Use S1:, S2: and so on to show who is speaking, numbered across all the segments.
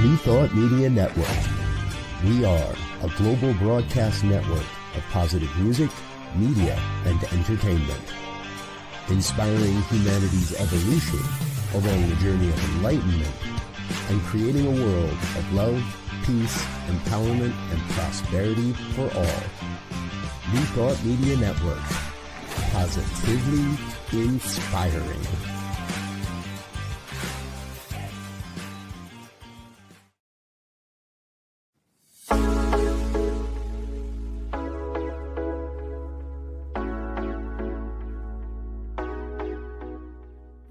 S1: New Thought Media Network. We are a global broadcast network of positive music, media, and entertainment, inspiring humanity's evolution along the journey of enlightenment and creating a world of love, peace, empowerment, and prosperity for all. New Thought Media Network. Positively inspiring.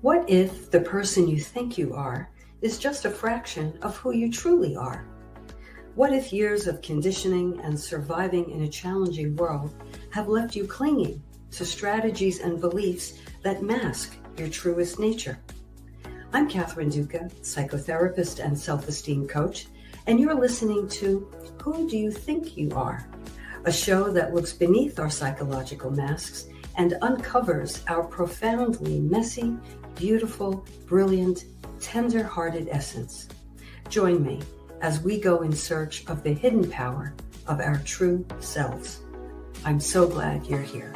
S2: What if the person you think you are is just a fraction of who you truly are? What if years of conditioning and surviving in a challenging world have left you clinging to strategies and beliefs that mask your truest nature? I'm Catherine Duca, psychotherapist and self-esteem coach, and you're listening to Who Do You Think You Are? A show that looks beneath our psychological masks and uncovers our profoundly messy, beautiful, brilliant, tender-hearted essence. Join me as we go in search of the hidden power of our true selves. I'm so glad you're here.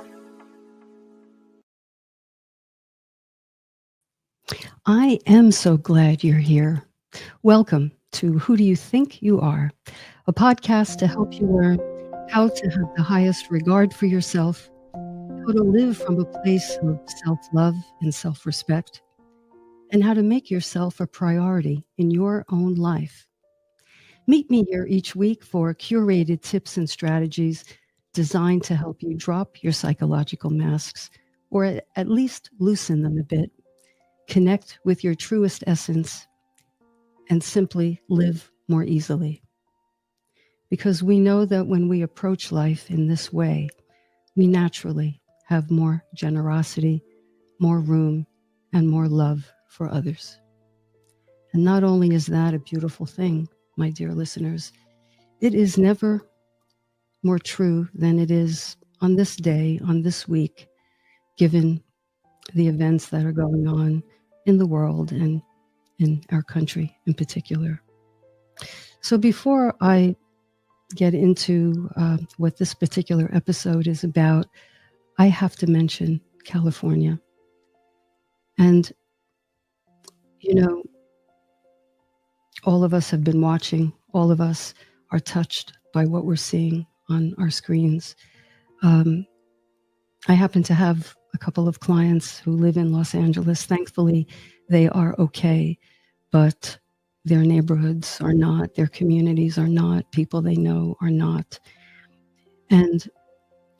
S3: I am so glad you're here. Welcome to Who Do You Think You Are? A podcast to help you learn how to have the highest regard for yourself, how to live from a place of self-love and self-respect, and how to make yourself a priority in your own life. Meet me here each week for curated tips and strategies designed to help you drop your psychological masks, or at least loosen them a bit, connect with your truest essence, and simply live more easily. Because we know that when we approach life in this way, we naturally have more generosity, more room, and more love for others. And not only is that a beautiful thing, my dear listeners, it is never more true than it is on this day, on this week, given the events that are going on in the world and in our country in particular. So before I get into what this particular episode is about, I have to mention California. And, you know, all of us have been watching. All of us are touched by what we're seeing on our screens. I happen to have a couple of clients who live in Los Angeles. Thankfully, they are okay, but their neighborhoods are not, their communities are not, people they know are not. And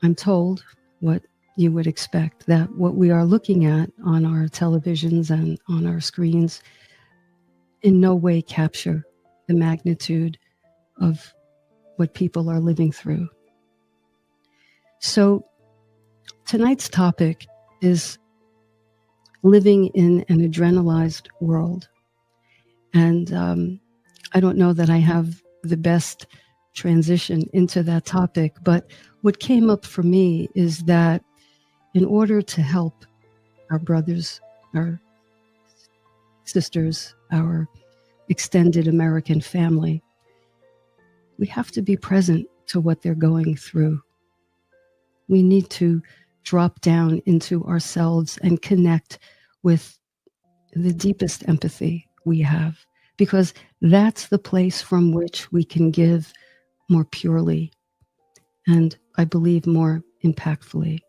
S3: I'm told what you would expect, that what we are looking at on our televisions and on our screens in no way capture the magnitude of what people are living through. So tonight's topic is living in an adrenalized world. And I don't know that I have the best transition into that topic, but what came up for me is that in order to help our brothers, our sisters, our extended American family, we have to be present to what they're going through. We need to drop down into ourselves and connect with the deepest empathy we have, because that's the place from which we can give more purely and, I believe, more impactfully.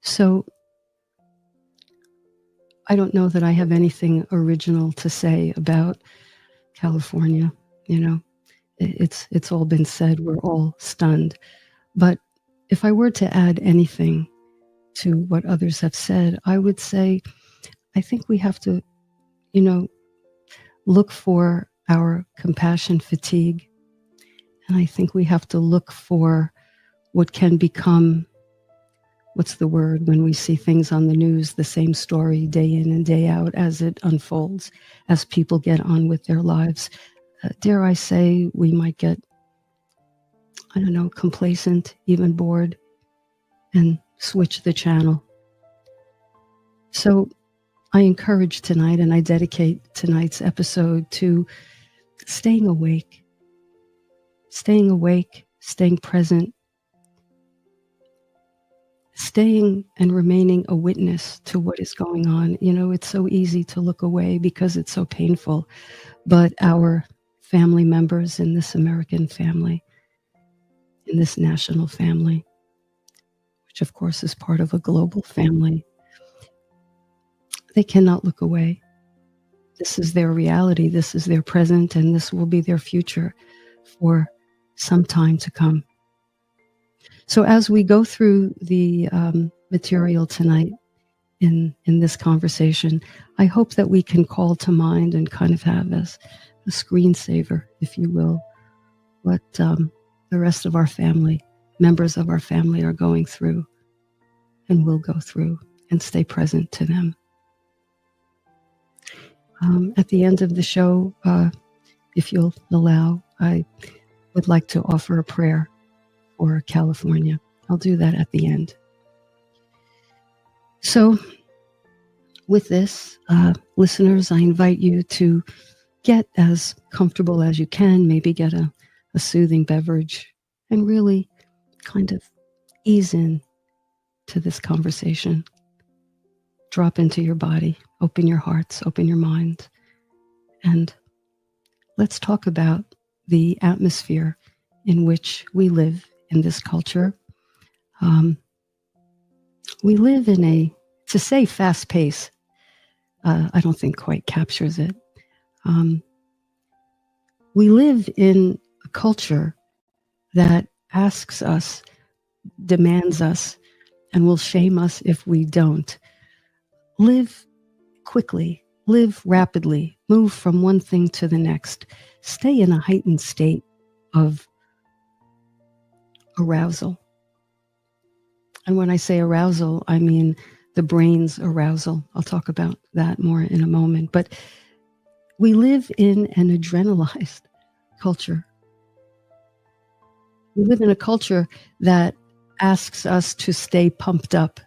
S3: So I don't know that I have anything original to say about California. You know, it's all been said. We're all stunned. But if I were to add anything to what others have said, I would say, I think we have to, you know, look for our compassion fatigue. And I think we have to look for what can become, what's the word, when we see things on the news, the same story day in and day out as it unfolds, as people get on with their lives. Dare I say, we might get, I don't know, complacent, even bored, and switch the channel. So I encourage tonight, and I dedicate tonight's episode to staying awake, staying present, staying and remaining a witness to what is going on. You know, it's so easy to look away because it's so painful, but our family members in this American family, in this national family, which of course is part of a global family, they cannot look away. This is their reality, this is their present, and this will be their future for some time to come. So as we go through the material tonight in this conversation, I hope that we can call to mind and kind of have as a screensaver, if you will, what the rest of our family, members of our family are going through and will go through, and stay present to them. At the end of the show, if you'll allow, I would like to offer a prayer for California. I'll do that at the end. So with this, listeners, I invite you to get as comfortable as you can, maybe get a soothing beverage, and really kind of ease in to this conversation. Drop into your body, open your hearts, open your mind, and let's talk about the atmosphere in which we live in this culture. We live in to say fast pace, I don't think quite captures it. We live in a culture that asks us, demands us, and will shame us if we don't. Live quickly, live rapidly, move from one thing to the next, stay in a heightened state of arousal. And when I say arousal, I mean the brain's arousal. I'll talk about that more in a moment. But we live in an adrenalized culture. We live in a culture that asks us to stay pumped up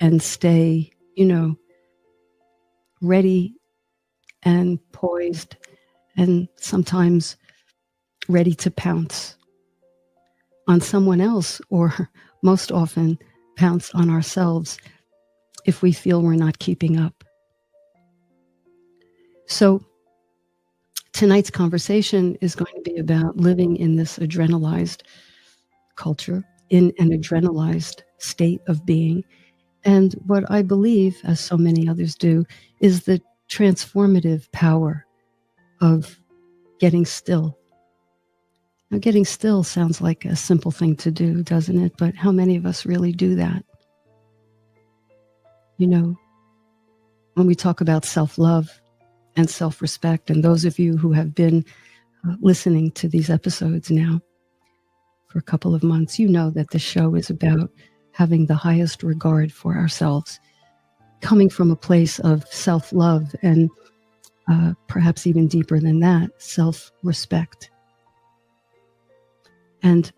S3: and stay, ready and poised, and sometimes ready to pounce on someone else, or most often pounce on ourselves if we feel we're not keeping up. So tonight's conversation is going to be about living in this adrenalized culture, in an adrenalized state of being. And what I believe, as so many others do, is the transformative power of getting still. Now, getting still sounds like a simple thing to do, doesn't it? But how many of us really do that? When we talk about self-love and self-respect, and those of you who have been listening to these episodes now for a couple of months, you know that the show is about having the highest regard for ourselves, coming from a place of self-love and perhaps even deeper than that, self-respect. And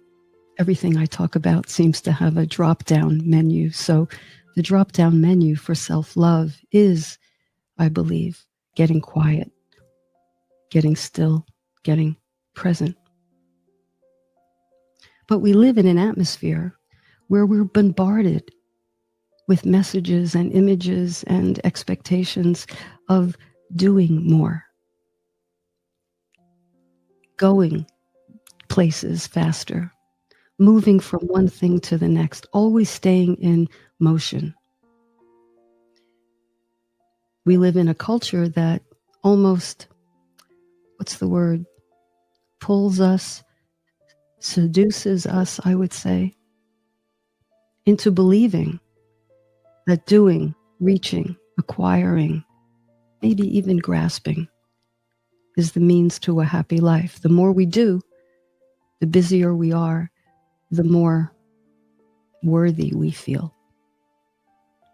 S3: everything I talk about seems to have a drop-down menu. So the drop-down menu for self-love is, I believe, getting quiet, getting still, getting present. But we live in an atmosphere where we're bombarded with messages and images and expectations of doing more, going places faster, moving from one thing to the next, always staying in motion. We live in a culture that almost, pulls us, seduces us, I would say, into believing that doing, reaching, acquiring, maybe even grasping, is the means to a happy life. The more we do, the busier we are, the more worthy we feel.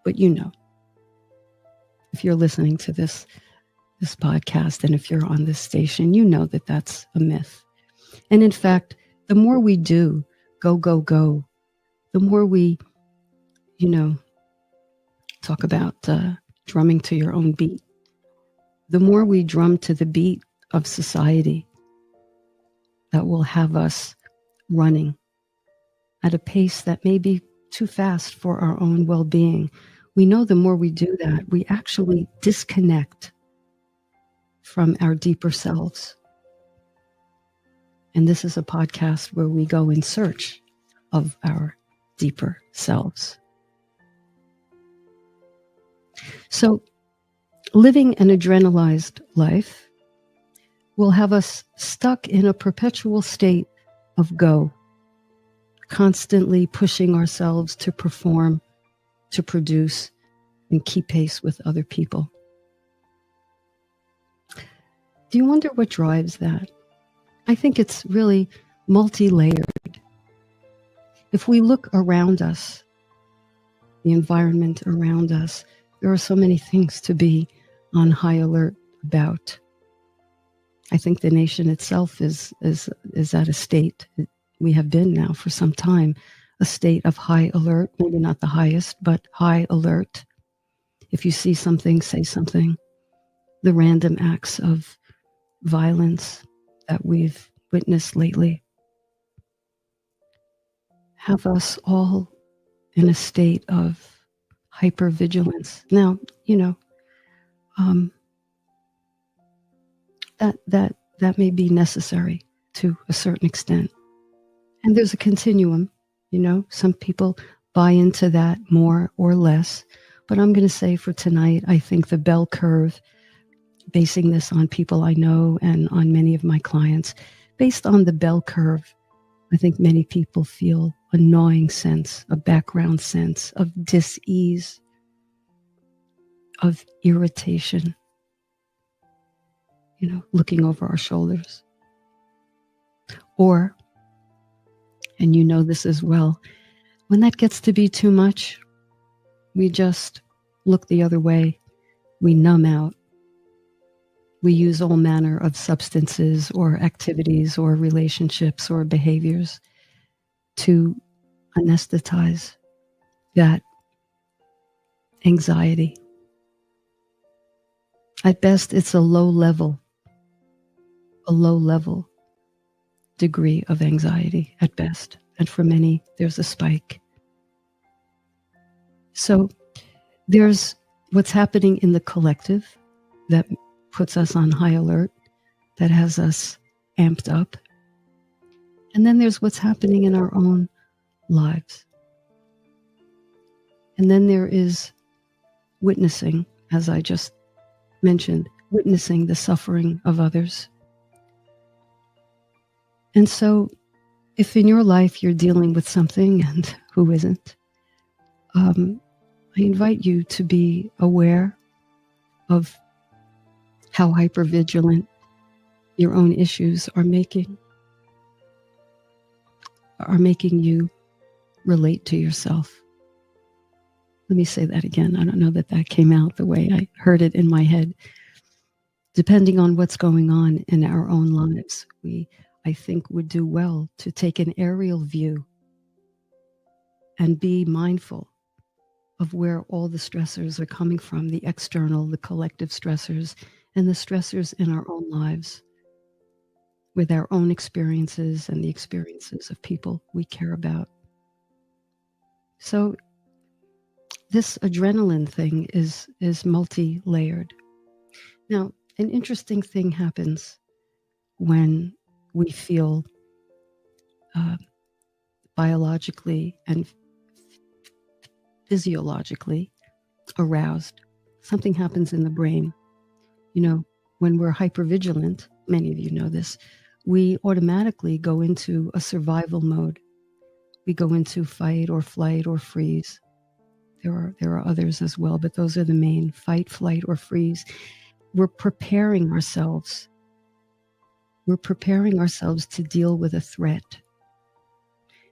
S3: But if you're listening to this podcast, and if you're on this station, you know that that's a myth. And in fact, the more we do, go, the more we, talk about drumming to your own beat. The more we drum to the beat of society that will have us running at a pace that may be too fast for our own well-being, we know the more we do that, we actually disconnect from our deeper selves. And this is a podcast where we go in search of our deeper selves. So, living an adrenalized life will have us stuck in a perpetual state of go, constantly pushing ourselves to perform, to produce, and keep pace with other people. Do you wonder what drives that? I think it's really multi-layered. If we look around us, the environment around us, there are so many things to be on high alert about. I think the nation itself is at a state, we have been now for some time, a state of high alert, maybe not the highest, but high alert. If you see something, say something. The random acts of violence that we've witnessed lately have us all in a state of hypervigilance. Now, that may be necessary to a certain extent. And there's a continuum, some people buy into that more or less. But I'm going to say for tonight, I think the bell curve, basing this on people I know and on many of my clients, based on the bell curve, I think many people feel a gnawing sense, a background sense of dis-ease, of irritation, looking over our shoulders. Or, and you know this as well, when that gets to be too much, we just look the other way. We numb out. We use all manner of substances or activities or relationships or behaviors to anesthetize that anxiety. At best, it's a low level degree of anxiety at best. And for many, there's a spike. So there's what's happening in the collective that puts us on high alert, that has us amped up. And then there's what's happening in our own lives. And then there is witnessing, as I just mentioned, witnessing the suffering of others. And so if in your life you're dealing with something, and who isn't, I invite you to be aware of how hypervigilant your own issues are making you relate to yourself. Let me say that again. I don't know that came out the way I heard it in my head. Depending on what's going on in our own lives, we, I think, would do well to take an aerial view and be mindful of where all the stressors are coming from, the external, the collective stressors, and the stressors in our own lives, with our own experiences and the experiences of people we care about. So this adrenaline thing is multi-layered. Now, an interesting thing happens when we feel biologically and physiologically aroused. Something happens in the brain. When we're hypervigilant, many of you know this, we automatically go into a survival mode. We go into fight or flight or freeze. There are others as well, but those are the main: fight, flight, or freeze. We're preparing ourselves. We're preparing ourselves to deal with a threat.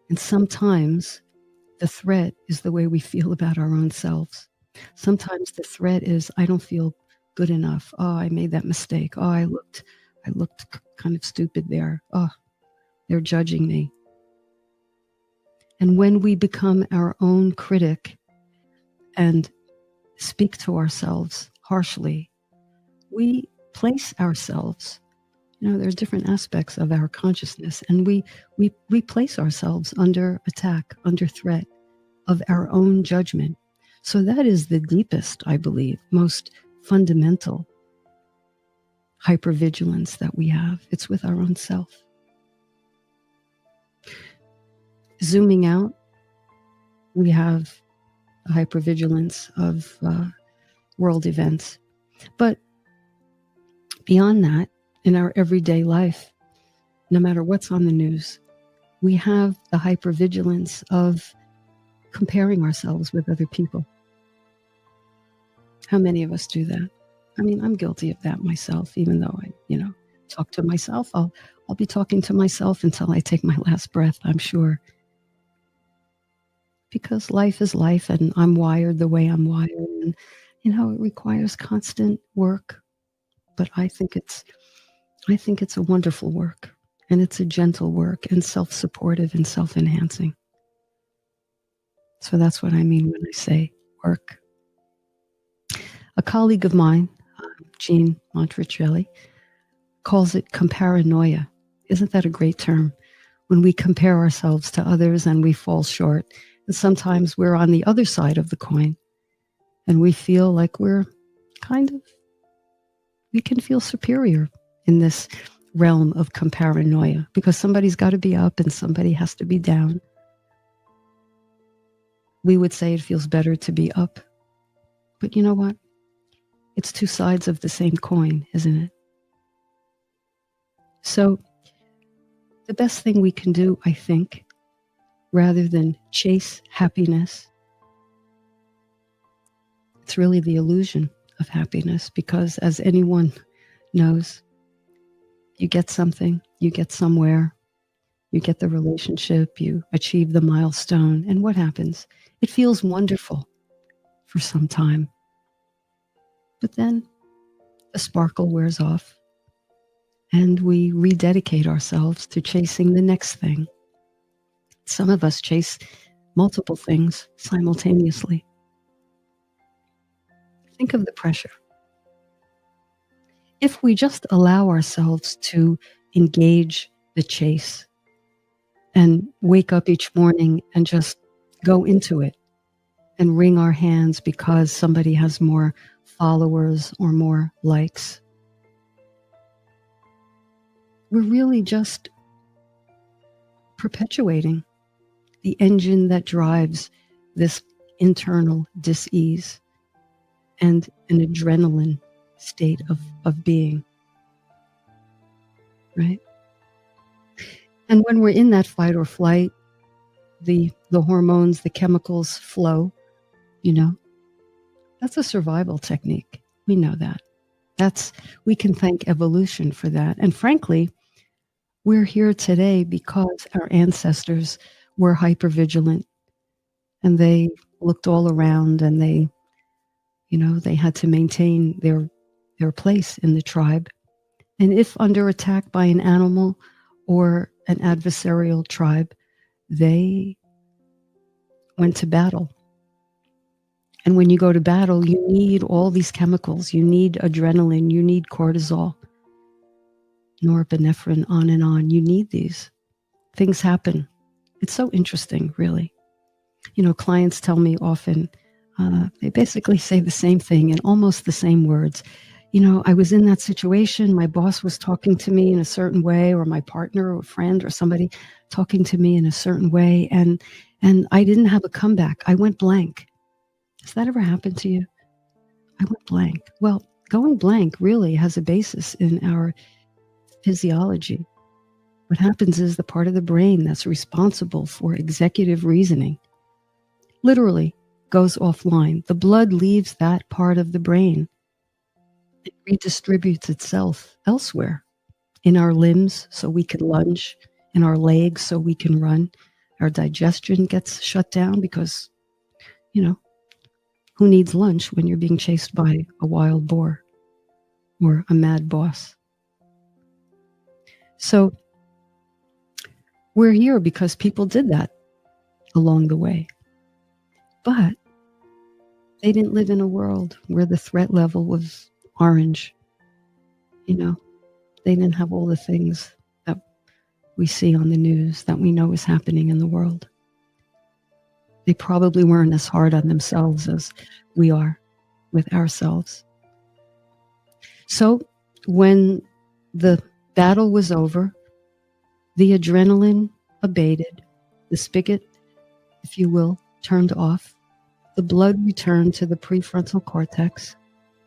S3: And sometimes the threat is the way we feel about our own selves. Sometimes the threat is, I don't feel good enough. Oh, I made that mistake. Oh, I looked kind of stupid there. Oh, they're judging me. And when we become our own critic and speak to ourselves harshly, we place ourselves, there are different aspects of our consciousness, and we place ourselves under attack, under threat of our own judgment. So that is the deepest, I believe, most fundamental hypervigilance that we have. It's with our own self. Zooming out, we have a hypervigilance of world events. But beyond that, in our everyday life, no matter what's on the news, we have the hypervigilance of comparing ourselves with other people. How many of us do that? I mean, I'm guilty of that myself, even though I, talk to myself. I'll be talking to myself until I take my last breath, I'm sure. Because life is life, and I'm wired the way I'm wired, and, it requires constant work. But I think it's a wonderful work, and it's a gentle work, and self-supportive and self-enhancing. So that's what I mean when I say work. A colleague of mine, Jean Montricelli, calls it comparanoia. Isn't that a great term? When we compare ourselves to others and we fall short, and sometimes we're on the other side of the coin, and we feel like we can feel superior in this realm of comparanoia, because somebody's got to be up and somebody has to be down. We would say it feels better to be up. But you know what? It's two sides of the same coin, isn't it? So the best thing we can do, I think, rather than chase happiness, it's really the illusion of happiness, because as anyone knows, you get something, you get somewhere, you get the relationship, you achieve the milestone, and what happens? It feels wonderful for some time. But then the sparkle wears off, and we rededicate ourselves to chasing the next thing. Some of us chase multiple things simultaneously. Think of the pressure. If we just allow ourselves to engage the chase and wake up each morning and just go into it and wring our hands because somebody has more followers or more likes, we're really just perpetuating the engine that drives this internal dis-ease and an adrenaline state of being, right? And when we're in that fight or flight, the hormones, the chemicals flow, that's a survival technique. We know that. We can thank evolution for that. And frankly, we're here today because our ancestors were hypervigilant, and they looked all around, and they had to maintain their place in the tribe. And if under attack by an animal or an adversarial tribe, they went to battle. And when you go to battle, you need all these chemicals. You need adrenaline. You need cortisol, norepinephrine, on and on. You need these. Things happen. It's so interesting, really. Clients tell me often, they basically say the same thing in almost the same words. I was in that situation. My boss was talking to me in a certain way, or my partner or a friend or somebody talking to me in a certain way. And I didn't have a comeback. I went blank. Has that ever happened to you? I went blank. Well, going blank really has a basis in our physiology. What happens is the part of the brain that's responsible for executive reasoning literally goes offline. The blood leaves that part of the brain. It redistributes itself elsewhere, in our limbs so we can lunge, in our legs so we can run. Our digestion gets shut down because, who needs lunch when you're being chased by a wild boar or a mad boss? So we're here because people did that along the way. But They didn't live in a world where the threat level was orange. You know, they didn't have all the things that we see on the news that we know is happening in the world. They probably weren't as hard on themselves as we are with ourselves. So when the battle was over, the adrenaline abated, the spigot, if you will, turned off, the blood returned to the prefrontal cortex.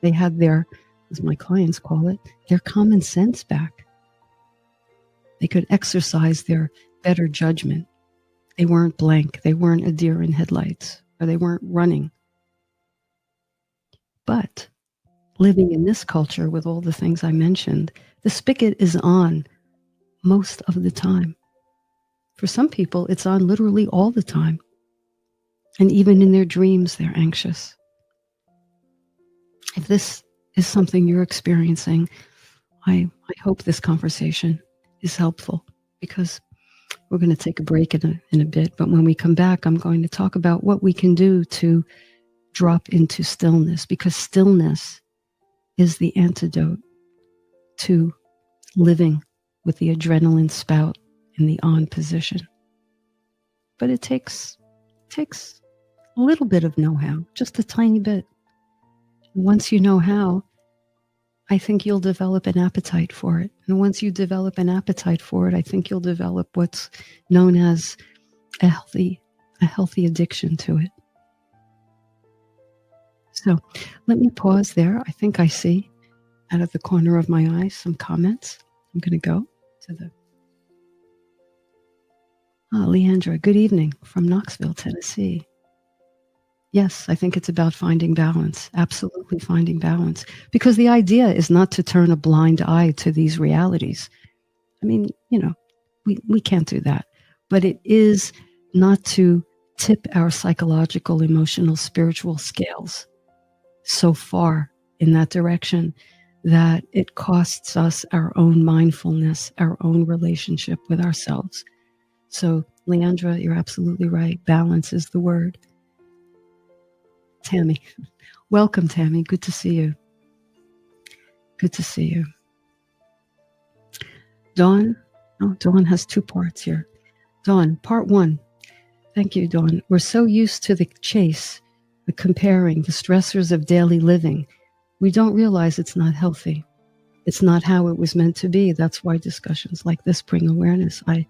S3: They had their, as my clients call it, their common sense back. They could exercise their better judgment. They weren't blank. They weren't a deer in headlights, or they weren't running. But living in this culture with all the things I mentioned, the spigot is on most of the time. For some people, it's on literally all the time. And even in their dreams, they're anxious. If this is something you're experiencing, I hope this conversation is helpful, because we're going to take a break in a bit. But when we come back, I'm going to talk about what we can do to drop into stillness, because stillness is the antidote to living with the adrenaline spout in the on position. But it takes a little bit of know-how, just a tiny bit. Once you know how, I think you'll develop an appetite for it. And once you develop an appetite for it, I think you'll develop what's known as a healthy addiction to it. So let me pause there. I think I see out of the corner of my eye some comments. I'm going to go to the... Leandra, good evening from Knoxville, Tennessee. Yes, I think it's about finding balance, absolutely finding balance, because the idea is not to turn a blind eye to these realities. I mean, we can't do that, but it is not to tip our psychological, emotional, spiritual scales so far in that direction that it costs us our own mindfulness, our own relationship with ourselves. So, Leandra, you're absolutely right. Balance is the word. Tammy. Welcome, Tammy. Good to see you. Good to see you. Dawn. Oh, Dawn has two parts here. Dawn, part one. Thank you, Dawn. We're so used to the chase, the comparing, the stressors of daily living. We don't realize it's not healthy. It's not how it was meant to be. That's why discussions like this bring awareness. I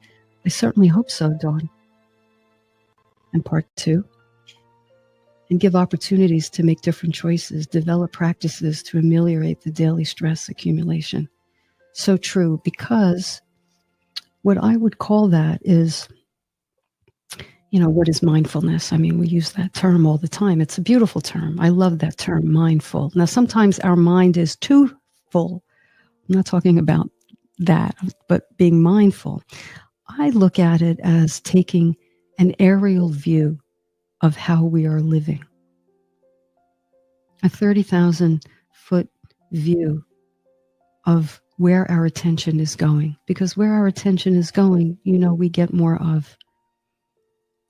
S3: certainly hope so, Dawn. And part two. And give opportunities to make different choices, develop practices to ameliorate the daily stress accumulation. So true, because what I would call that is, what is mindfulness? I mean, we use that term all the time. It's a beautiful term. I love that term, mindful. Now, sometimes our mind is too full. I'm not talking about that, but being mindful. I look at it as taking an aerial view of how we are living. A 30,000-foot view of where our attention is going. Because where our attention is going, we get more of.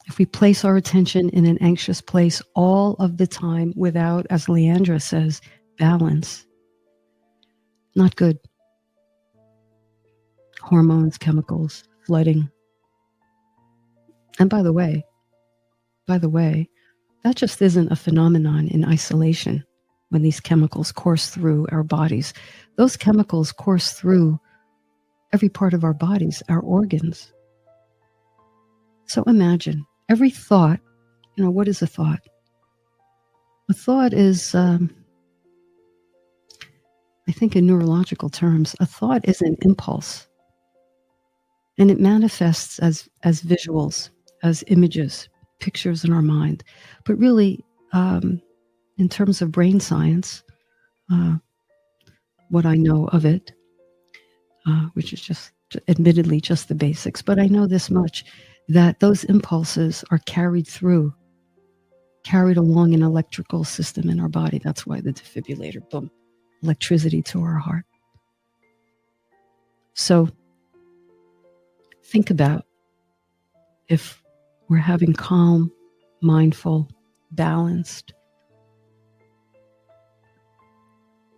S3: If we place our attention in an anxious place all of the time without, as Leandra says, balance, not good. Hormones, chemicals, flooding. And by the way, that just isn't a phenomenon in isolation when these chemicals course through our bodies. Those chemicals course through every part of our bodies, our organs. So imagine every thought, what is a thought? A thought is, I think in neurological terms, a thought is an impulse. And it manifests as visuals, as images, pictures in our mind. But really, in terms of brain science, what I know of it, which is just admittedly just the basics, but I know this much, that those impulses are carried along an electrical system in our body. That's why the defibrillator, boom, electricity to our heart. So think about if we're having calm, mindful, balanced,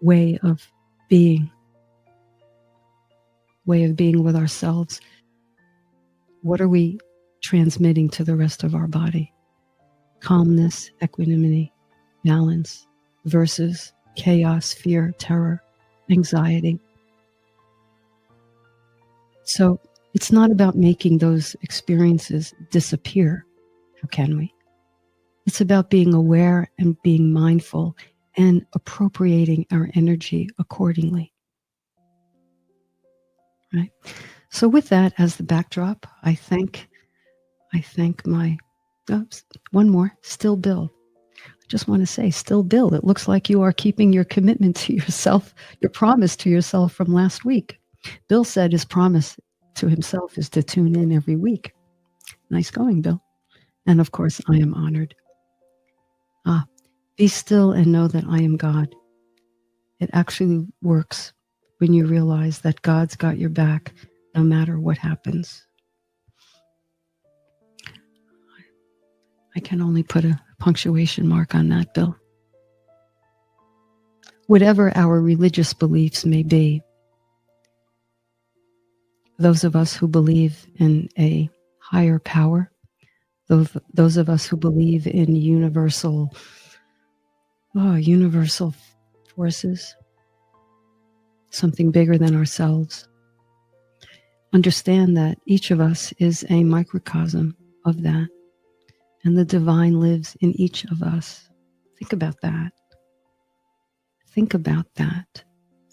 S3: way of being with ourselves. What are we transmitting to the rest of our body? Calmness, equanimity, balance versus chaos, fear, terror, anxiety. So it's not about making those experiences disappear. How can we? It's about being aware and being mindful and appropriating our energy accordingly. Right? So with that as the backdrop, I thank my, one more, Still Bill. I just want to say, Still Bill, it looks like you are keeping your commitment to yourself, your promise to yourself from last week. Bill said his promise to himself is to tune in every week. Nice going, Bill. And of course, I am honored. Be still and know that I am God. It actually works when you realize that God's got your back no matter what happens. I can only put a punctuation mark on that, Bill. Whatever our religious beliefs may be, those of us who believe in a higher power, those of us who believe in universal forces, something bigger than ourselves, understand that each of us is a microcosm of that, and the divine lives in each of us. Think about that. Think about that.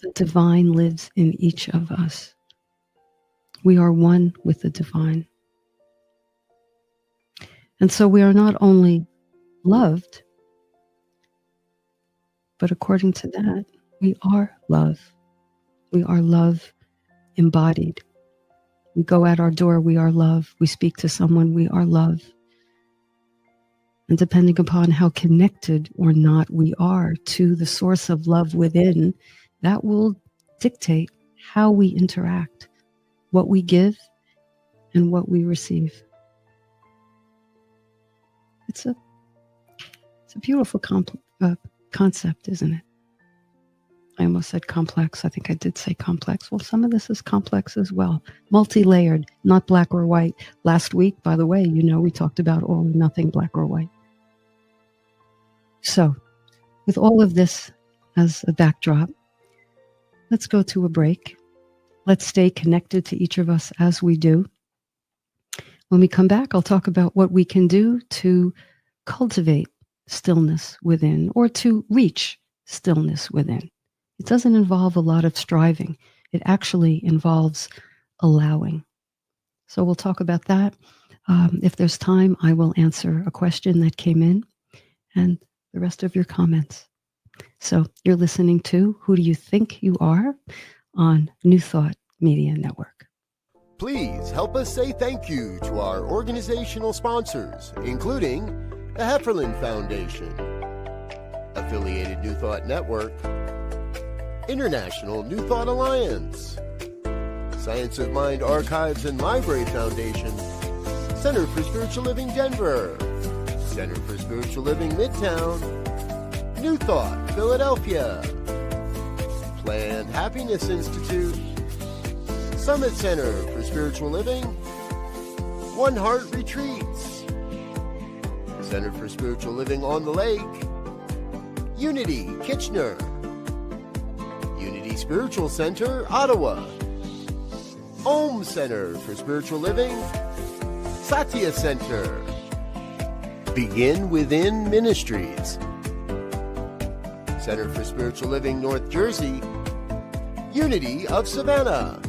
S3: The divine lives in each of us. We are one with the divine. And so we are not only loved, but according to that, we are love. We are love embodied. We go out our door, we are love. We speak to someone, we are love. And depending upon how connected or not we are to the source of love within, that will dictate how we interact, what we give, and what we receive. It's a beautiful concept, isn't it? I almost said complex. I think I did say complex. Well, some of this is complex as well. Multi-layered, not black or white. Last week, by the way, we talked about all or nothing, black or white. So, with all of this as a backdrop, let's go to a break. Let's stay connected to each of us as we do. When we come back, I'll talk about what we can do to cultivate stillness within or to reach stillness within. It doesn't involve a lot of striving. It actually involves allowing. So we'll talk about that. If there's time, I will answer a question that came in and the rest of your comments. So you're listening to Who Do You Think You Are on New Thought Media Network.
S1: Please help us say thank you to our organizational sponsors, including the Hefferland Foundation, Affiliated New Thought Network, International New Thought Alliance, Science of Mind Archives and Library Foundation, Center for Spiritual Living Denver, Center for Spiritual Living Midtown, New Thought Philadelphia, Planned Happiness Institute, Summit Center for Spiritual Living, One Heart Retreats, Center for Spiritual Living on the Lake, Unity Kitchener, Unity Spiritual Center Ottawa, Om Center for Spiritual Living, Satya Center, Begin Within Ministries, Center for Spiritual Living North Jersey, Unity of Savannah,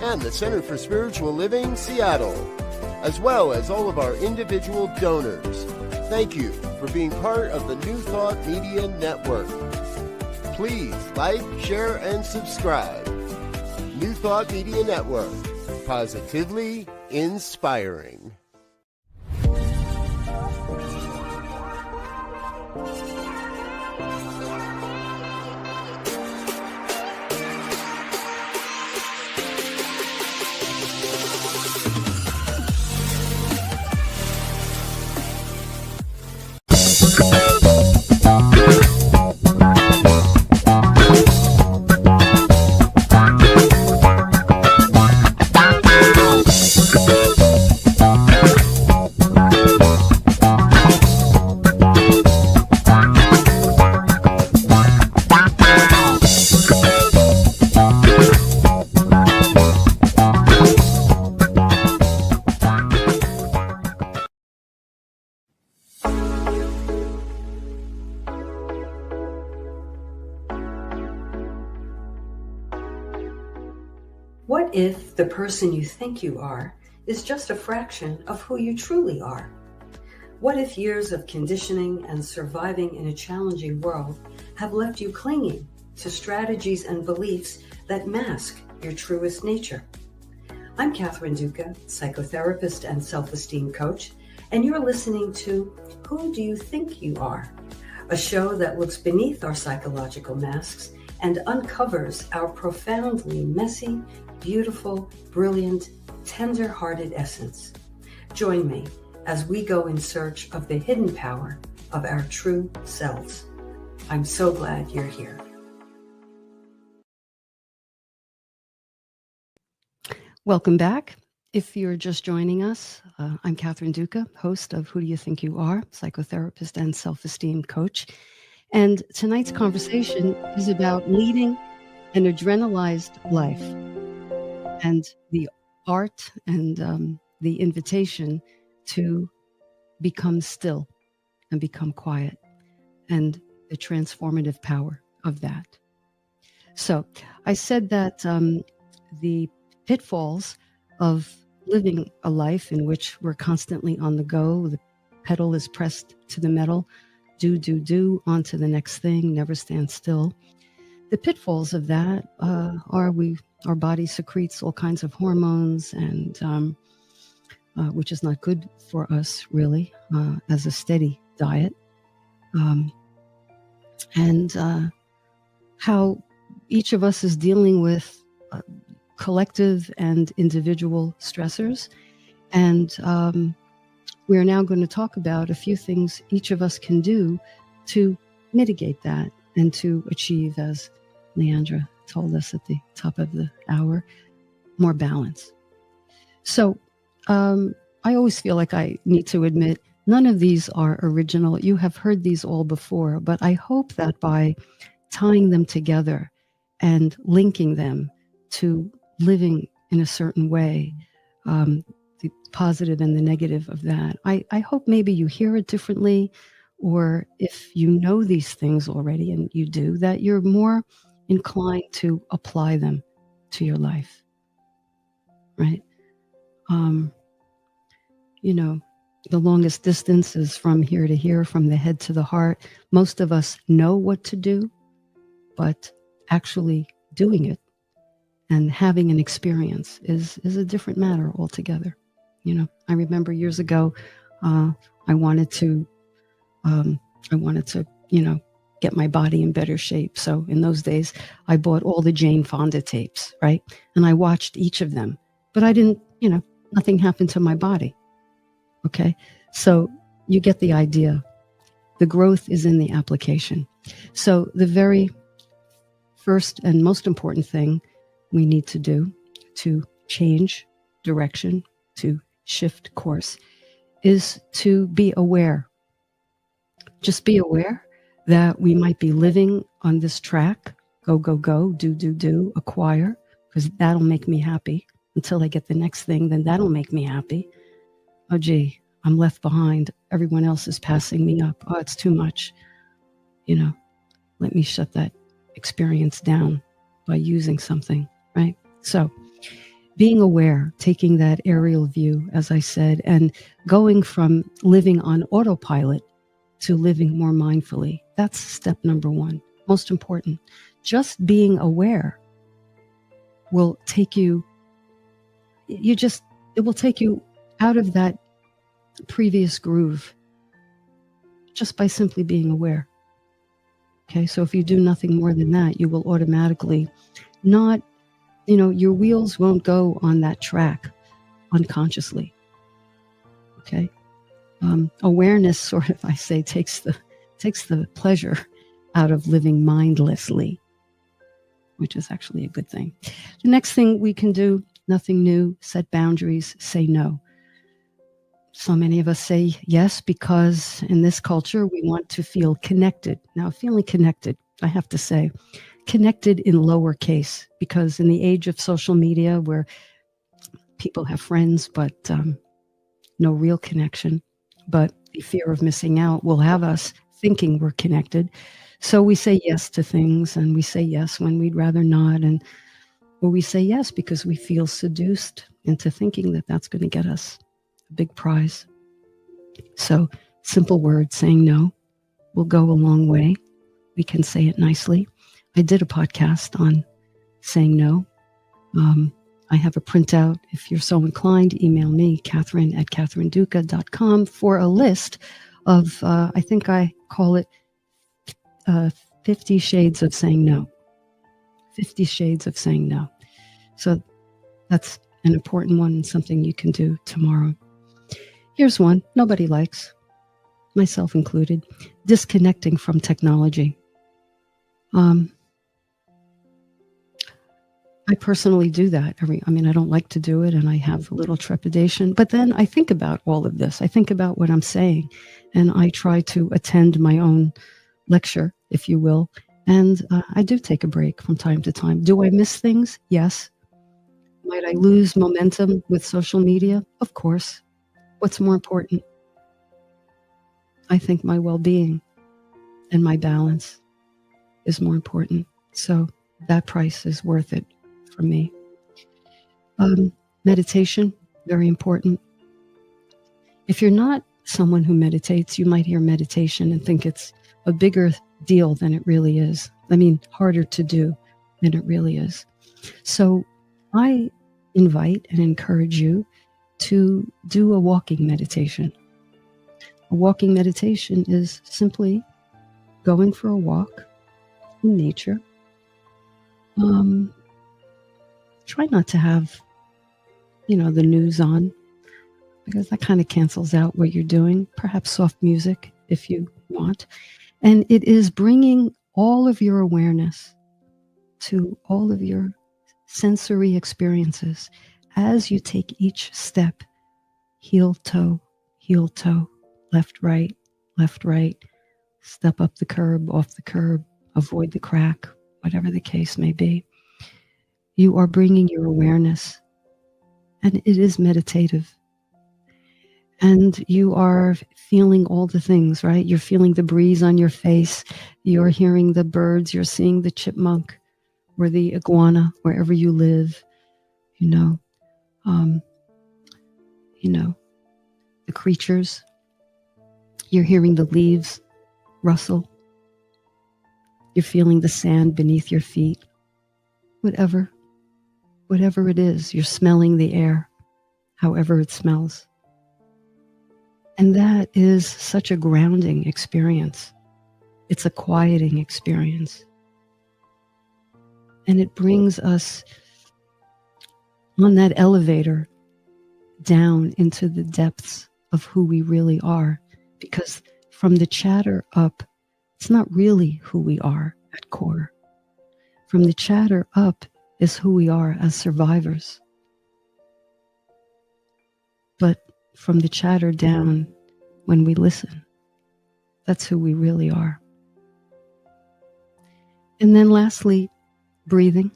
S1: and the Center for Spiritual Living Seattle, as well as all of our individual donors. Thank you for being part of the New Thought Media Network. Please like, share, and subscribe. New Thought Media Network, positively inspiring.
S2: What if the person you think you are is just a fraction of who you truly are? What if years of conditioning and surviving in a challenging world have left you clinging to strategies and beliefs that mask your truest nature? I'm Catherine Duca, psychotherapist and self-esteem coach, and you're listening to Who Do You Think You Are? A show that looks beneath our psychological masks and uncovers our profoundly messy, beautiful, brilliant, tender-hearted essence. Join me as we go in search of the hidden power of our true selves. I'm so glad you're here.
S3: Welcome back. If you're just joining us, I'm Catherine Duca, host of Who Do You Think You Are? Psychotherapist and self-esteem coach. And tonight's conversation is about leading an adrenalized life and the art and the invitation to become still and become quiet and the transformative power of that. So I said that the pitfalls of living a life in which we're constantly on the go, the pedal is pressed to the metal, do, on to the next thing, never stand still. The pitfalls of that are our body secretes all kinds of hormones, and which is not good for us, really, as a steady diet. And how each of us is dealing with collective and individual stressors. And we are now going to talk about a few things each of us can do to mitigate that and to achieve, as Leandra told us at the top of the hour, more balance. So I always feel like I need to admit none of these are original. You have heard these all before, but I hope that by tying them together and linking them to living in a certain way, the positive and the negative of that, I hope maybe you hear it differently, or if you know these things already, and you do, that you're more inclined to apply them to your life, right? You know, the longest distance is from here to here, from the head to the heart. Most of us know what to do, but actually doing it and having an experience is a different matter altogether. You know, I remember years ago, I wanted to, get my body in better shape. So in those days, I bought all the Jane Fonda tapes, right? And I watched each of them, but I didn't, nothing happened to my body. Okay. So you get the idea. The growth is in the application. So the very first and most important thing we need to do to change direction, to shift course, is to be aware. Just be aware that we might be living on this track, go, do, acquire, because that'll make me happy until I get the next thing, then that'll make me happy. Oh, gee, I'm left behind. Everyone else is passing me up. Oh, it's too much. Let me shut that experience down by using something, right? So being aware, taking that aerial view, as I said, and going from living on autopilot to living more mindfully. That's step number one, most important. Just being aware will take you, it will take you out of that previous groove just by simply being aware. Okay, so if you do nothing more than that, you will automatically not, your wheels won't go on that track unconsciously. Okay, awareness sort of, I say, takes the pleasure out of living mindlessly, which is actually a good thing. The next thing we can do, nothing new, set boundaries, say no. So many of us say yes because in this culture we want to feel connected. Now, feeling connected, I have to say, connected in lowercase, because in the age of social media where people have friends but no real connection, but the fear of missing out will have us thinking we're connected. So we say yes to things, and we say yes when we'd rather not. And Or we say yes because we feel seduced into thinking that that's going to get us a big prize. So simple word, saying no, will go a long way. We can say it nicely. I did a podcast on saying no. I have a printout. If you're so inclined, email me, Catherine@CatherineDuca.com, for a list of, I think I call it 50 Shades of Saying No. 50 Shades of Saying No. So that's an important one and something you can do tomorrow. Here's one nobody likes, myself included: disconnecting from technology. I personally do that. I don't like to do it, and I have a little trepidation. But then I think about all of this. I think about what I'm saying, and I try to attend my own lecture, if you will. And I do take a break from time to time. Do I miss things? Yes. Might I lose momentum with social media? Of course. What's more important? I think my well-being and my balance is more important. So that price is worth it for me. Meditation, very important. If you're not someone who meditates, you might hear meditation and think it's a bigger deal than it really is. Harder to do than it really is. So I invite and encourage you to do a walking meditation. A walking meditation is simply going for a walk in nature. Try not to have, the news on, because that kind of cancels out what you're doing. Perhaps soft music if you want. And it is bringing all of your awareness to all of your sensory experiences as you take each step: heel, toe, left, right, step up the curb, off the curb, avoid the crack, whatever the case may be. You are bringing your awareness, and it is meditative. And you are feeling all the things, right? You're feeling the breeze on your face. You're hearing the birds. You're seeing the chipmunk or the iguana, wherever you live. The creatures. You're hearing the leaves rustle. You're feeling the sand beneath your feet. Whatever it is, you're smelling the air, however it smells. And that is such a grounding experience. It's a quieting experience. And it brings us on that elevator down into the depths of who we really are. Because from the chatter up, it's not really who we are at core. From the chatter up is who we are as survivors. But from the chatter down, when we listen, that's who we really are. And then lastly, breathing.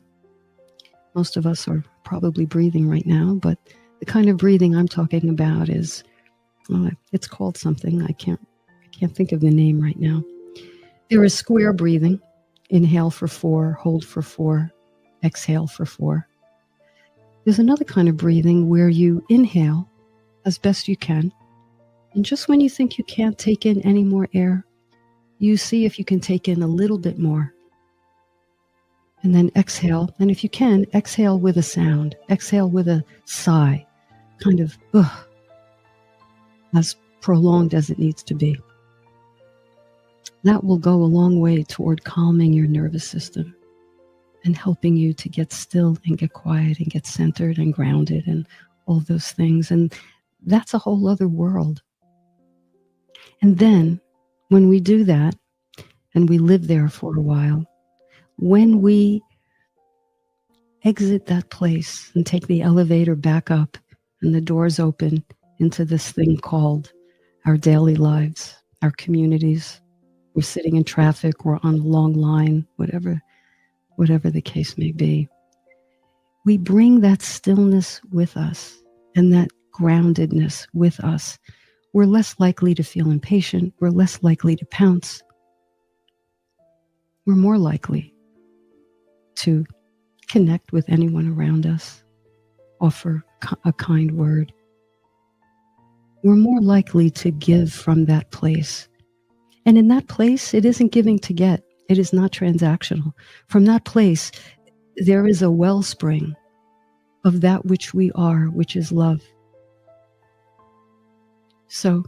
S3: Most of us are probably breathing right now, but the kind of breathing I'm talking about is, it's called something. I can't think of the name right now. There is square breathing. Inhale for 4, hold for 4, exhale for 4. There's another kind of breathing where you inhale as best you can. And just when you think you can't take in any more air, you see if you can take in a little bit more. And then exhale. And if you can, exhale with a sound. Exhale with a sigh. Kind of, as prolonged as it needs to be. That will go a long way toward calming your nervous system and helping you to get still and get quiet and get centered and grounded and all those things. And that's a whole other world. And then when we do that and we live there for a while, when we exit that place and take the elevator back up and the doors open into this thing called our daily lives, our communities, we're sitting in traffic, we're on a long line, whatever the case may be, we bring that stillness with us and that groundedness with us. We're less likely to feel impatient. We're less likely to pounce. We're more likely to connect with anyone around us, offer a kind word, we're more likely to give from that place. And in that place, it isn't giving to get. It is not transactional. From that place, there is a wellspring of that which we are, which is love. So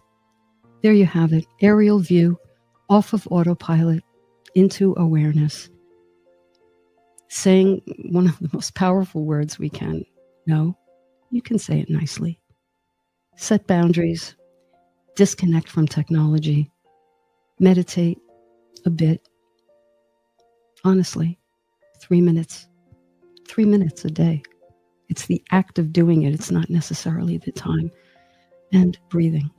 S3: there you have it. Aerial view, off of autopilot, into awareness. Saying one of the most powerful words we can. No, you can say it nicely. Set boundaries, disconnect from technology, meditate a bit. Honestly, 3 minutes. 3 minutes a day. It's the act of doing it. It's not necessarily the time. And breathing.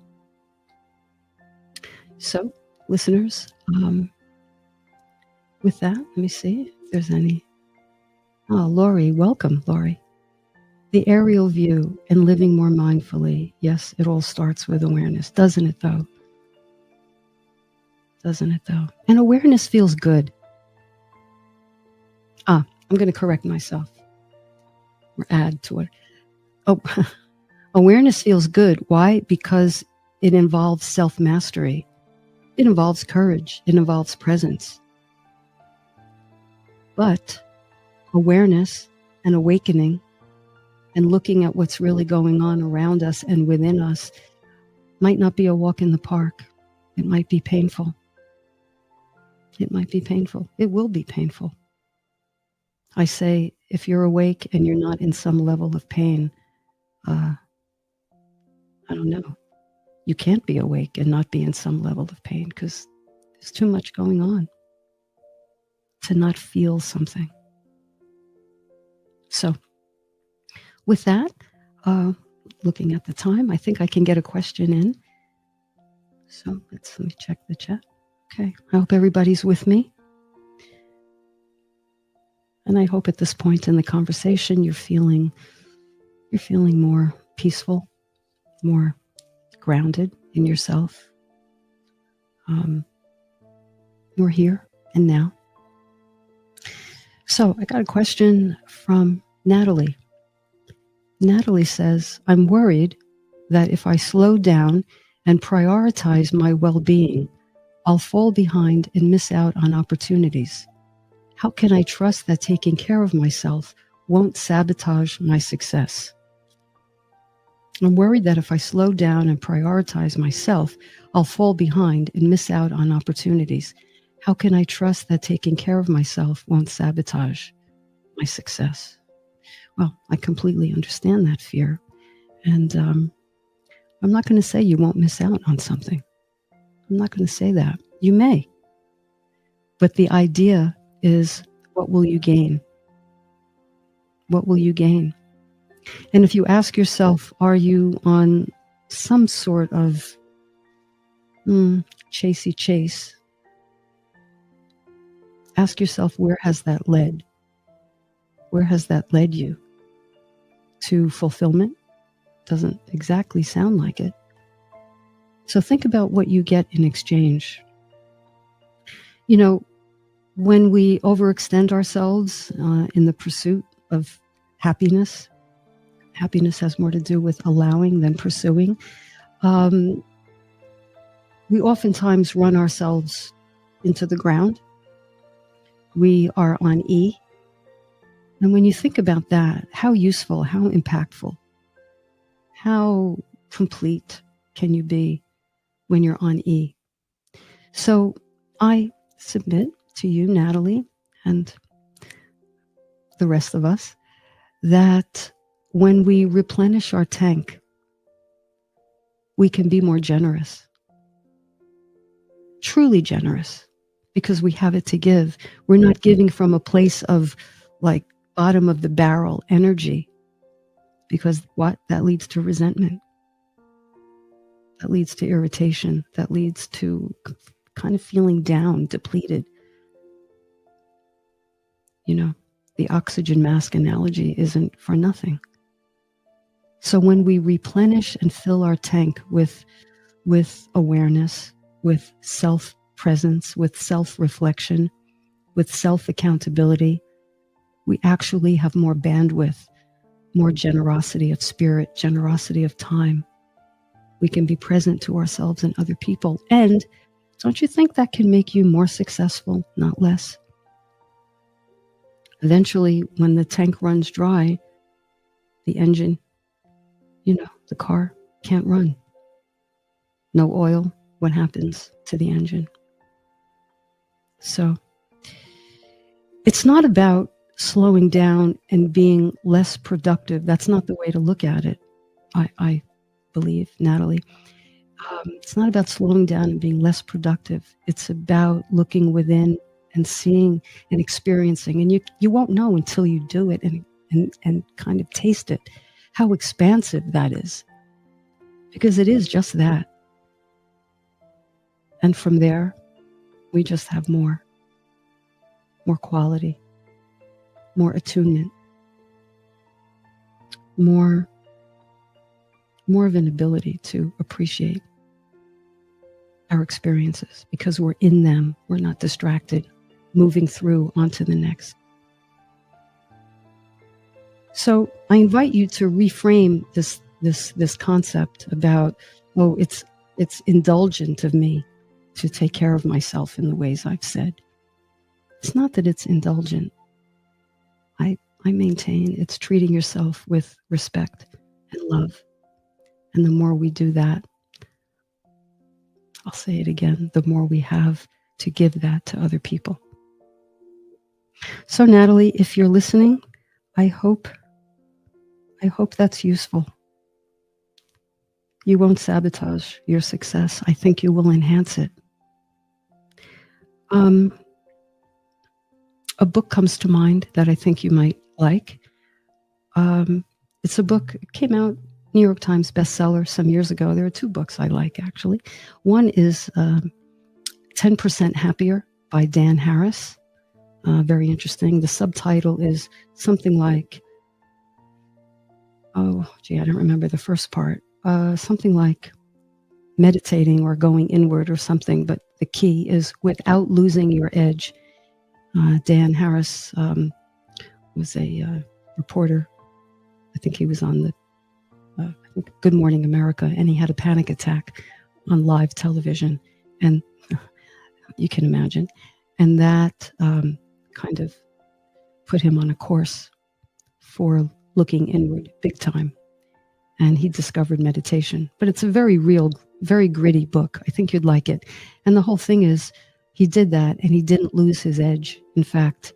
S3: So, listeners, with that, let me see if there's any. Oh, Lori, welcome, Lori. The aerial view and living more mindfully. Yes, it all starts with awareness, doesn't it though? Doesn't it though? And awareness feels good. I'm going to correct myself. Or add to it. Oh, awareness feels good. Why? Because it involves self-mastery. It involves courage. It involves presence. But awareness and awakening and looking at what's really going on around us and within us might not be a walk in the park. It might be painful. It might be painful. It will be painful. I say, if you're awake and you're not in some level of pain, I don't know. You can't be awake and not be in some level of pain because there's too much going on to not feel something. So, with that, looking at the time, I think I can get a question in. So let me check the chat. Okay, I hope everybody's with me. And I hope at this point in the conversation, you're feeling more peaceful, more grounded in yourself, more here and now. So I got a question from Natalie. Natalie says, I'm worried that if I slow down and prioritize my well-being, I'll fall behind and miss out on opportunities. How can I trust that taking care of myself won't sabotage my success? I'm worried that if I slow down and prioritize myself, I'll fall behind and miss out on opportunities. How can I trust that taking care of myself won't sabotage my success? Well, I completely understand that fear. And I'm not going to say you won't miss out on something. I'm not going to say that. You may. But the idea is, what will you gain? What will you gain? And if you ask yourself, are you on some sort of chasey chase? Ask yourself, where has that led? Where has that led you? To fulfillment? Doesn't exactly sound like it. So think about what you get in exchange. You know, when we overextend ourselves in the pursuit of happiness, happiness has more to do with allowing than pursuing. We oftentimes run ourselves into the ground. We are on E. And when you think about that, how useful, how impactful, how complete can you be when you're on E? So I submit to you, Natalie, and the rest of us, that when we replenish our tank, we can be more generous, truly generous, because we have it to give. We're not giving from a place of like bottom of the barrel energy, because what? That leads to resentment. That leads to irritation. That leads to kind of feeling down, depleted. You know, the oxygen mask analogy isn't for nothing. So when we replenish and fill our tank with awareness, with self-presence, with self-reflection, with self-accountability, we actually have more bandwidth, more generosity of spirit, generosity of time. We can be present to ourselves and other people. And don't you think that can make you more successful, not less? Eventually, when the tank runs dry, the engine, the car can't run. No oil, what happens to the engine? So it's not about slowing down and being less productive. That's not the way to look at it, I believe, Natalie. It's not about slowing down and being less productive. It's about looking within and seeing and experiencing. And you won't know until you do it and kind of taste it, how expansive that is. Because it is just that. And from there, we just have more quality, more attunement, more of an ability to appreciate our experiences because we're in them. We're not distracted, moving through onto the next. So I invite you to reframe this concept about, it's indulgent of me to take care of myself in the ways I've said. It's not that it's indulgent. I maintain it's treating yourself with respect and love. And the more we do that, I'll say it again, the more we have to give that to other people. So Natalie, if you're listening, I hope that's useful. You won't sabotage your success. I think you will enhance it. A book comes to mind that I think you might like. It's a book, it came out, New York Times bestseller some years ago. There are two books I like, actually. One is 10% Happier by Dan Harris. Very interesting. The subtitle is something like, I don't remember the first part. Something like meditating or going inward or something, but the key is without losing your edge. Dan Harris was a reporter. I think he was on the Good Morning America, and he had a panic attack on live television, and you can imagine. And that kind of put him on a course for looking inward big time. And he discovered meditation. But it's a very real, very gritty book. I think you'd like it. And the whole thing is, he did that and he didn't lose his edge. In fact,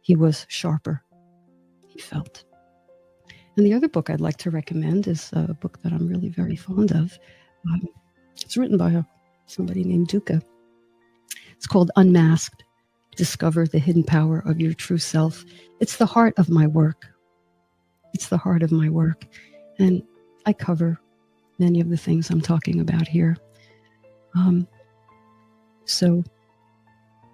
S3: he was sharper, he felt. And the other book I'd like to recommend is a book that I'm really very fond of. It's written by somebody named Duca. It's called Unmasked, Discover the Hidden Power of Your True Self. It's the heart of my work. It's the heart of my work. And I cover many of the things I'm talking about here. So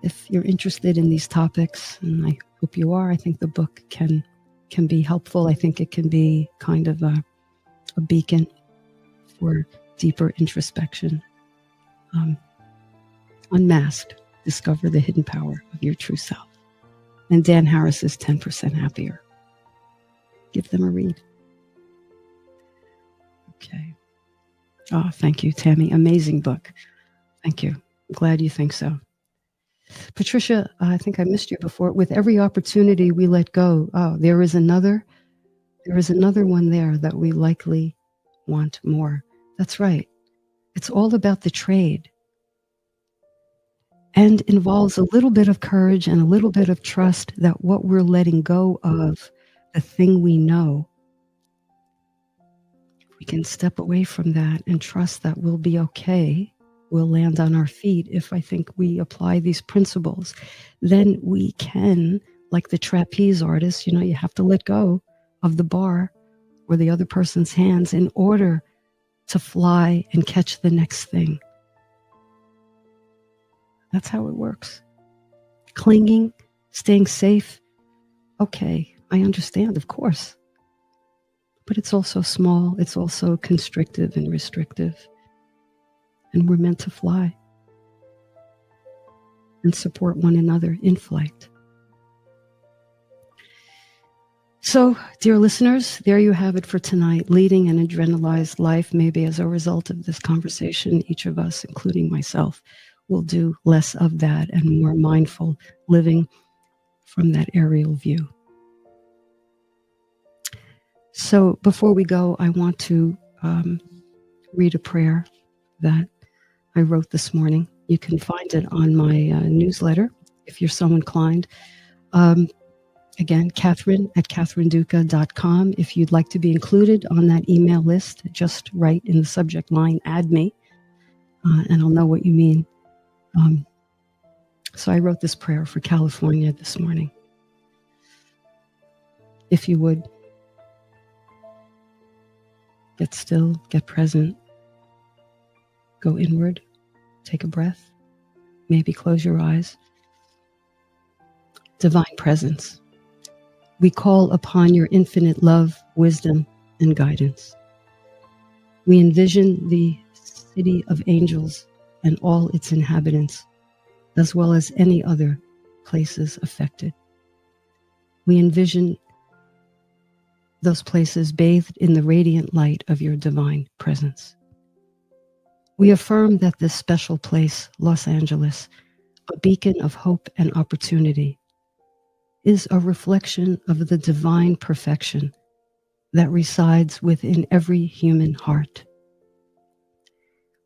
S3: if you're interested in these topics, and I hope you are, I think the book can be helpful. I think it can be kind of a beacon for deeper introspection. Unmasked, Discover the Hidden Power of Your True Self. And Dan Harris is 10% Happier. Give them a read. Okay. Oh, thank you, Tammy. Amazing book. Thank you. I'm glad you think so. Patricia, I think I missed you before. With every opportunity we let go, there is another one there that we likely want more. That's right. It's all about the trade. And involves a little bit of courage and a little bit of trust that what we're letting go of, the thing we know, we can step away from that and trust that we'll be okay. We'll land on our feet if I think we apply these principles. Then we can, like the trapeze artist, you have to let go of the bar or the other person's hands in order to fly and catch the next thing. That's how it works. Clinging, staying safe. Okay, I understand, of course. But it's also small. It's also constrictive and restrictive. And we're meant to fly and support one another in flight. So, dear listeners, there you have it for tonight. Leading an adrenalized life, maybe as a result of this conversation, each of us, including myself, will do less of that and more mindful living from that aerial view. So before we go, I want to read a prayer that I wrote this morning. You can find it on my newsletter if you're so inclined. Again, Catherine at catherineduca.com. If you'd like to be included on that email list, just write in the subject line, add me, and I'll know what you mean. So I wrote this prayer for California this morning. If you would, get still, get present, go inward, take a breath, maybe close your eyes. Divine presence, we call upon your infinite love, wisdom, and guidance. We envision the city of angels and all its inhabitants, as well as any other places affected. We envision those places bathed in the radiant light of your divine presence. We affirm that this special place, Los Angeles, a beacon of hope and opportunity, is a reflection of the divine perfection that resides within every human heart.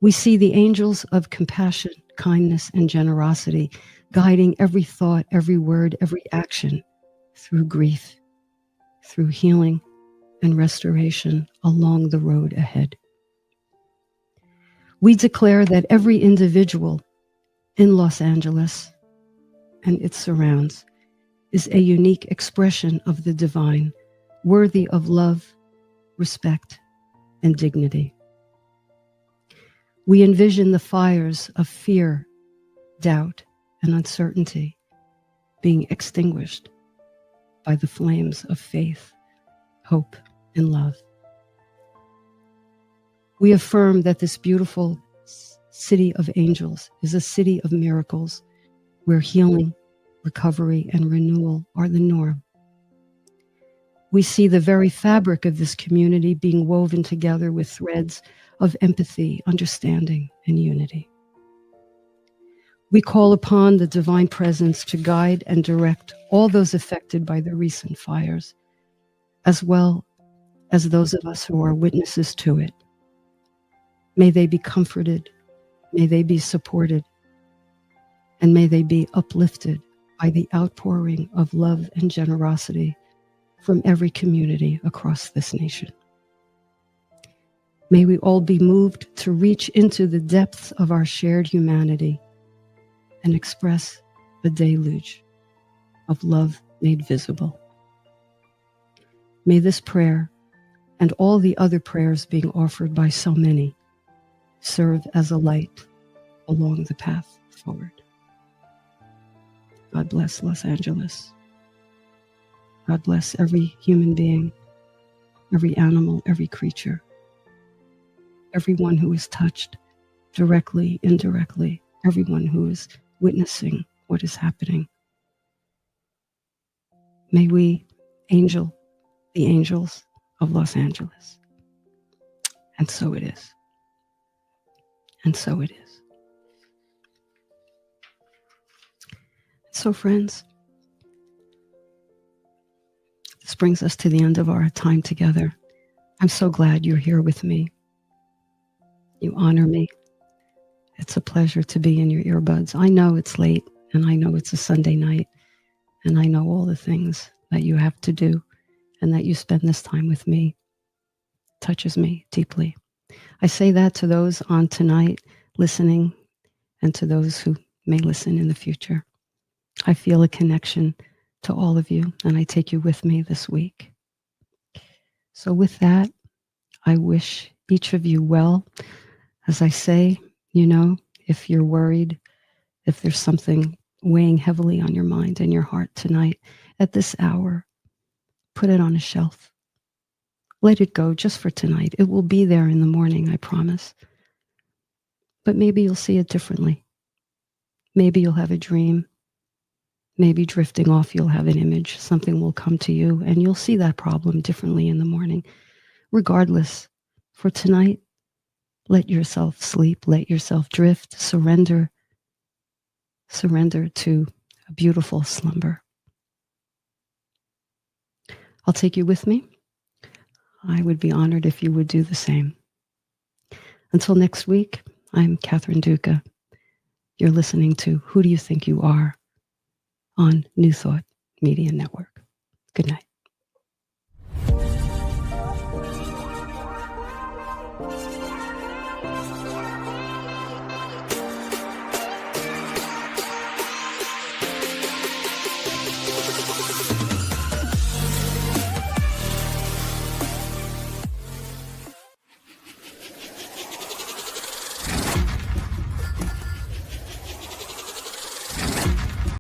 S3: We see the angels of compassion, kindness, and generosity guiding every thought, every word, every action through grief, through healing and restoration along the road ahead. We declare that every individual in Los Angeles and its surrounds is a unique expression of the divine, worthy of love, respect, and dignity. We envision the fires of fear, doubt, and uncertainty being extinguished by the flames of faith, hope, and love. We affirm that this beautiful city of angels is a city of miracles where healing, recovery, and renewal are the norm. We see the very fabric of this community being woven together with threads of empathy, understanding, and unity. We call upon the divine presence to guide and direct all those affected by the recent fires, as well as those of us who are witnesses to it. May they be comforted, may they be supported, and may they be uplifted by the outpouring of love and generosity from every community across this nation. May we all be moved to reach into the depths of our shared humanity and express the deluge of love made visible. May this prayer and all the other prayers being offered by so many serve as a light along the path forward. God bless Los Angeles. God bless every human being, every animal, every creature, everyone who is touched directly, indirectly, everyone who is witnessing what is happening. May we angel the angels of Los Angeles. And so it is. And so it is. So, friends, this brings us to the end of our time together. I'm so glad you're here with me. You honor me. It's a pleasure to be in your earbuds. I know it's late, and I know it's a Sunday night, and I know all the things that you have to do, and that you spend this time with me touches me deeply. I say that to those on tonight listening, and to those who may listen in the future. I feel a connection to all of you, and I take you with me this week. So with that, I wish each of you well. As I say, if you're worried, if there's something weighing heavily on your mind and your heart tonight, at this hour, put it on a shelf. Let it go just for tonight. It will be there in the morning, I promise. But maybe you'll see it differently. Maybe you'll have a dream. maybe drifting off, you'll have an image, something will come to you, and you'll see that problem differently in the morning. Regardless, for tonight, let yourself sleep, let yourself drift, surrender to a beautiful slumber. I'll take you with me. I would be honored if you would do the same. Until next week, I'm Catherine Duca. You're listening to Who Do You Think You Are on New Thought Media Network. Good night.